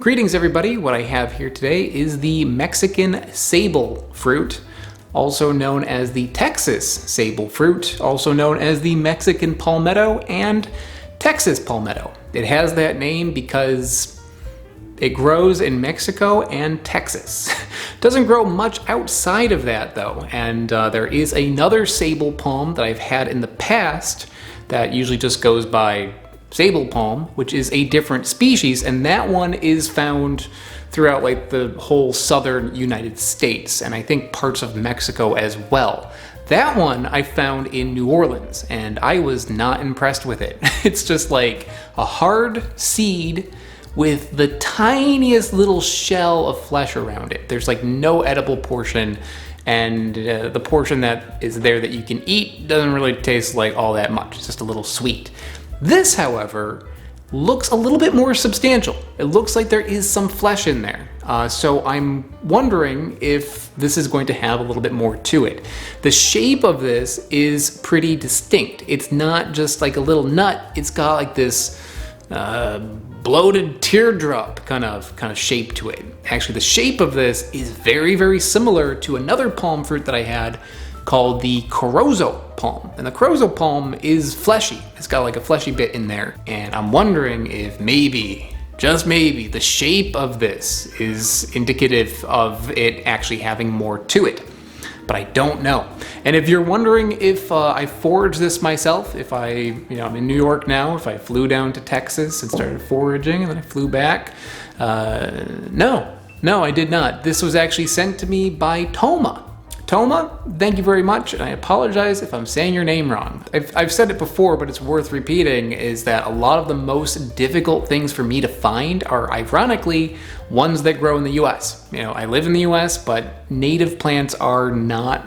Greetings everybody, what I have here today is the Mexican Sabal fruit, also known as the Texas Sabal fruit, also known as the Mexican Palmetto and Texas Palmetto. It has that name because it grows in Mexico and Texas. Doesn't grow much outside of that though, and there is another Sabal palm that I've had in the past that usually just goes by Sabal palm, which is a different species, and that one is found throughout like the whole southern United States, and I think parts of Mexico as well. That one I found in New Orleans, and I was not impressed with it. It's just like a hard seed with the tiniest little shell of flesh around it. There's like no edible portion, and the portion that is there that you can eat doesn't really taste like all that much. It's just a little sweet. This, however, looks a little bit more substantial. It looks like there is some flesh in there. So I'm wondering if this is going to have a little bit more to it. The shape of this is pretty distinct. It's not just like a little nut. It's got like this bloated teardrop kind of shape to it. Actually, the shape of this is very, very similar to another palm fruit that I had called the Corozo palm. And the Corozo palm is fleshy. It's got like a fleshy bit in there. And I'm wondering if maybe, just maybe, the shape of this is indicative of it actually having more to it. But I don't know. And if you're wondering if I foraged this myself, if I'm in New York now, if I flew down to Texas and started foraging and then I flew back, no, I did not. This was actually sent to me by Toma. Toma, thank you very much, and I apologize if I'm saying your name wrong. I've said it before, but it's worth repeating, is that a lot of the most difficult things for me to find are, ironically, ones that grow in the US. I live in the US, but native plants are not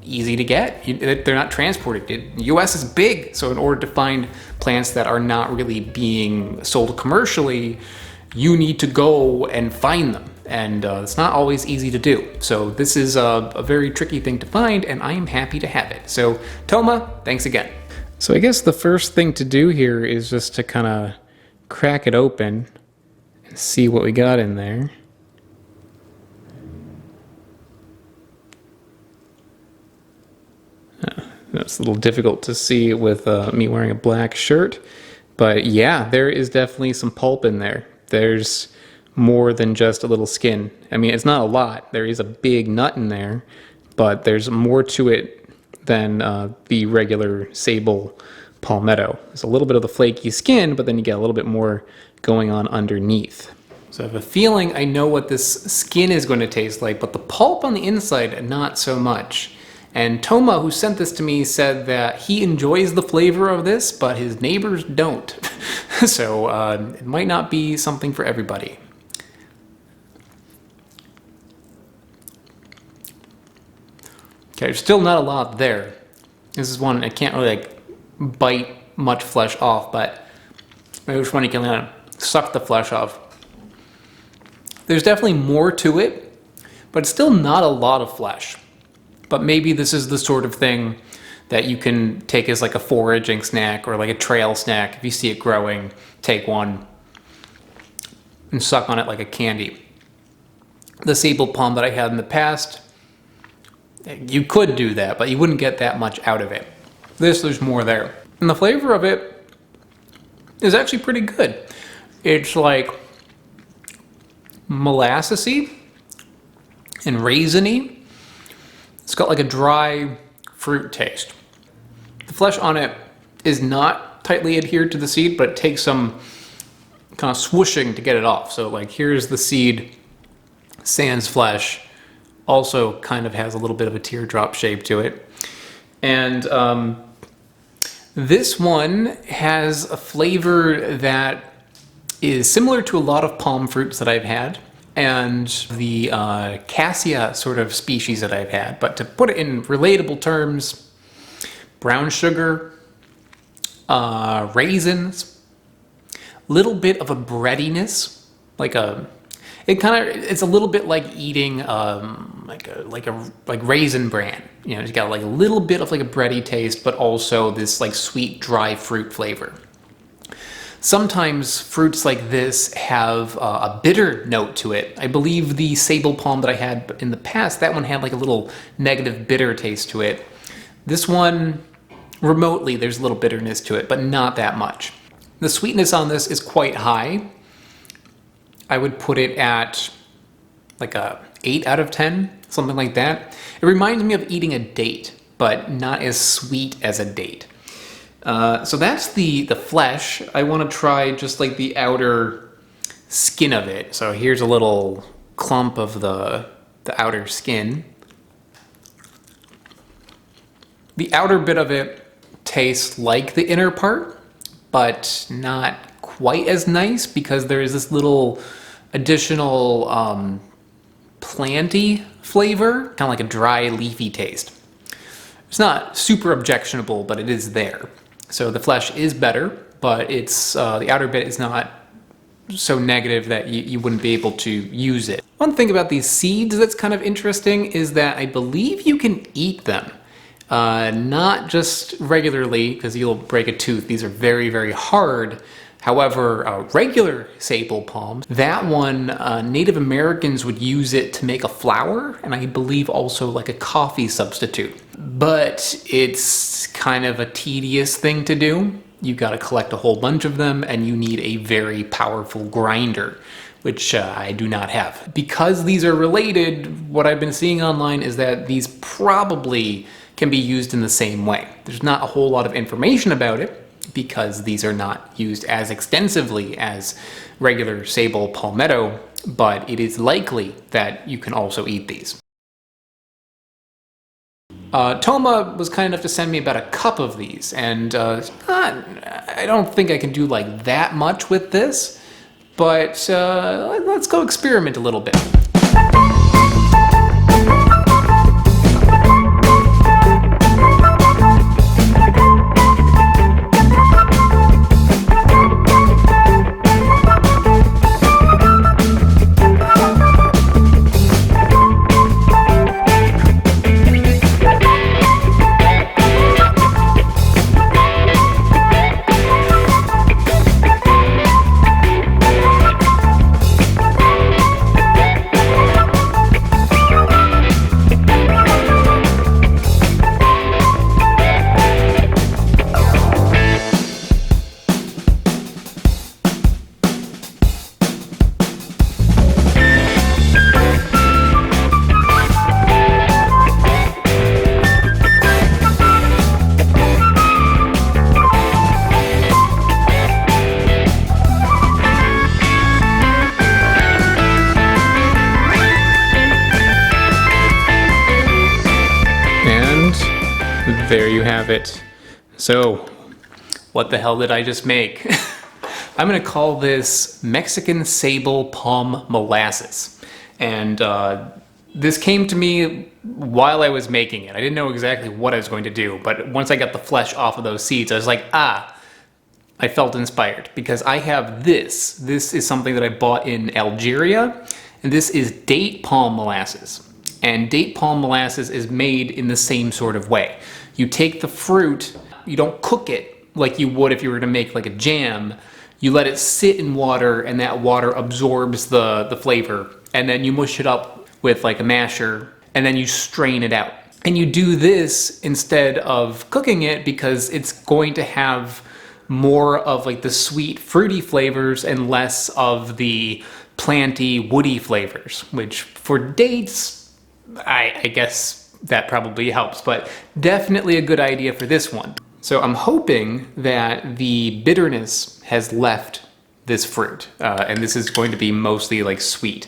easy to get. They're not transported. The US is big, so in order to find plants that are not really being sold commercially, you need to go and find them. And it's not always easy to do. So this is a very tricky thing to find, and I am happy to have it. So Toma, thanks again. So I guess the first thing to do here is just to kind of crack it open and see what we got in there. That's a little difficult to see with me wearing a black shirt, but yeah, there is definitely some pulp in there. There's more than just a little skin. I mean, it's not a lot. There is a big nut in there, but there's more to it than the regular Sabal Palmetto. There's a little bit of the flaky skin, but then you get a little bit more going on underneath. So I have a feeling I know what this skin is going to taste like, but the pulp on the inside, not so much. And Toma, who sent this to me, said that he enjoys the flavor of this, but his neighbors don't. So it might not be something for everybody. Okay, there's still not a lot there. This is one I can't really like bite much flesh off, but maybe which one you can kind of suck the flesh off. There's definitely more to it, but it's still not a lot of flesh. But maybe this is the sort of thing that you can take as like a foraging snack or like a trail snack. If you see it growing, take one and suck on it like a candy. The Sabal palm that I had in the past, you could do that, but you wouldn't get that much out of it. There's more there. And the flavor of it is actually pretty good. It's like molassesy and raisiny. It's got like a dry fruit taste. The flesh on it is not tightly adhered to the seed, but it takes some kind of swooshing to get it off. So like here's the seed, sans flesh. Also kind of has a little bit of a teardrop shape to it. And this one has a flavor that is similar to a lot of palm fruits that I've had and the cassia sort of species that I've had. But to put it in relatable terms, brown sugar, raisins, little bit of a breadiness, like a it's a little bit like eating like raisin bran. It's got like a little bit of like a bready taste, but also this like sweet dry fruit flavor. Sometimes fruits like this have a bitter note to it. I believe the Sabal Palm that I had in the past, that one had like a little negative bitter taste to it. This one, remotely, there's a little bitterness to it, but not that much. The sweetness on this is quite high. I would put it at like a 8 out of 10, something like that. It reminds me of eating a date, but not as sweet as a date. So that's the flesh. I want to try just like the outer skin of it. So here's a little clump of the outer skin. The outer bit of it tastes like the inner part, but not quite as nice because there is this little additional planty flavor, kind of like a dry, leafy taste. It's not super objectionable, but it is there. So the flesh is better, but it's the outer bit is not so negative that you wouldn't be able to use it. One thing about these seeds that's kind of interesting is that I believe you can eat them. Not just regularly, because you'll break a tooth. These are very, very hard. However, regular Sabal palms, that one, Native Americans would use it to make a flour, and I believe also like a coffee substitute. But it's kind of a tedious thing to do. You gotta collect a whole bunch of them, and you need a very powerful grinder, which I do not have. Because these are related, what I've been seeing online is that these probably can be used in the same way. There's not a whole lot of information about it, because these are not used as extensively as regular Sabal Palmetto, but it is likely that you can also eat these. Toma was kind enough to send me about a cup of these, and I don't think I can do like that much with this, but let's go experiment a little bit. There you have it. So, what the hell did I just make? I'm gonna call this Mexican Sabal Palm Molasses. And this came to me while I was making it. I didn't know exactly what I was going to do, but once I got the flesh off of those seeds, I was like, I felt inspired because I have this. This is something that I bought in Algeria, and this is date palm molasses. And date palm molasses is made in the same sort of way. You take the fruit, you don't cook it like you would if you were to make like a jam. You let it sit in water, and that water absorbs the flavor. And then you mush it up with like a masher, and then you strain it out. And you do this instead of cooking it because it's going to have more of like the sweet, fruity flavors and less of the planty, woody flavors, which for dates, I guess that probably helps, but definitely a good idea for this one. So I'm hoping that the bitterness has left this fruit, and this is going to be mostly like sweet.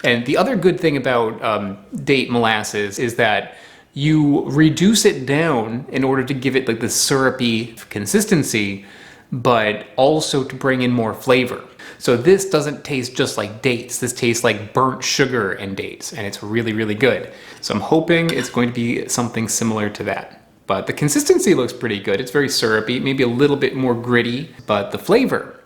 And the other good thing about date molasses is that you reduce it down in order to give it like the syrupy consistency, but also to bring in more flavor. So this doesn't taste just like dates. This tastes like burnt sugar and dates, and it's really, really good. So I'm hoping it's going to be something similar to that. But the consistency looks pretty good. It's very syrupy, maybe a little bit more gritty, but the flavor.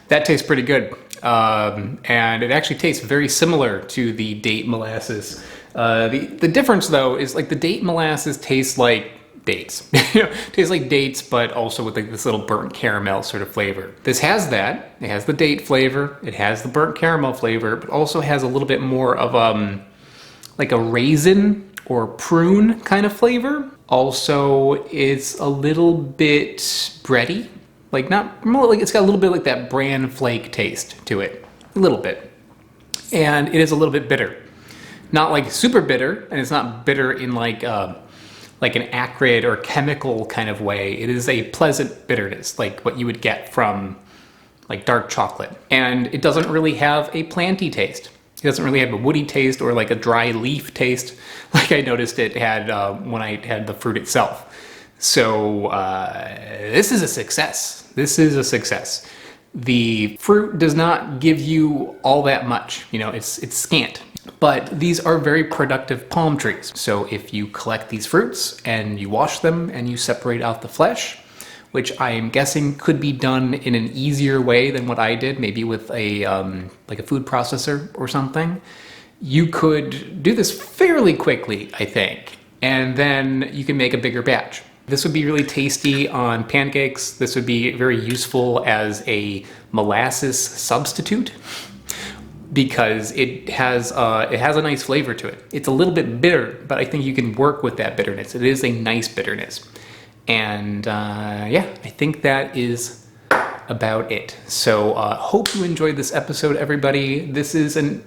That tastes pretty good. And it actually tastes very similar to the date molasses. The difference though is like the date molasses tastes like dates. Tastes like dates, but also with like this little burnt caramel sort of flavor. This has that. It has the date flavor. It has the burnt caramel flavor, but also has a little bit more of like a raisin or prune kind of flavor. Also, it's a little bit bready. Like not more like it's got a little bit like that bran flake taste to it. A little bit. And it is a little bit bitter. Not like super bitter, and it's not bitter in like an acrid or chemical kind of way. It is a pleasant bitterness, like what you would get from like dark chocolate. And it doesn't really have a planty taste. It doesn't really have a woody taste or like a dry leaf taste like I noticed it had when I had the fruit itself. So this is a success. This is a success. The fruit does not give you all that much. You know, it's scant. But these are very productive palm trees. So if you collect these fruits and you wash them and you separate out the flesh, which I am guessing could be done in an easier way than what I did, maybe with a like a food processor or something, you could do this fairly quickly, I think, and then you can make a bigger batch. This would be really tasty on pancakes. This would be very useful as a molasses substitute, because it has a nice flavor to it. It's a little bit bitter, but I think you can work with that bitterness. It is a nice bitterness. And yeah, I think that is about it. So hope you enjoyed this episode, everybody. This is an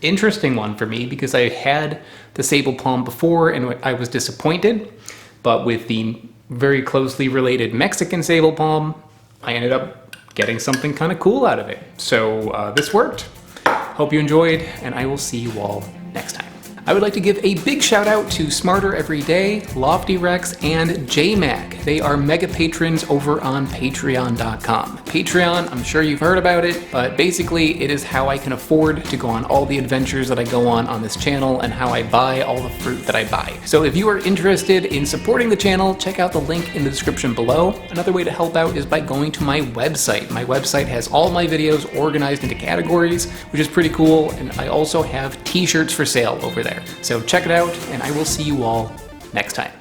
interesting one for me because I had the sable palm before and I was disappointed. But with the very closely related Mexican sable palm, I ended up getting something kind of cool out of it. So this worked. Hope you enjoyed, and I will see you all next time. I would like to give a big shout out to Smarter Every Day, Loftyrex, and JMac. They are mega patrons over on patreon.com. Patreon, I'm sure you've heard about it, but basically it is how I can afford to go on all the adventures that I go on this channel and how I buy all the fruit that I buy. So if you are interested in supporting the channel, check out the link in the description below. Another way to help out is by going to my website. My website has all my videos organized into categories, which is pretty cool, and I also have t-shirts for sale over there. So check it out, and I will see you all next time.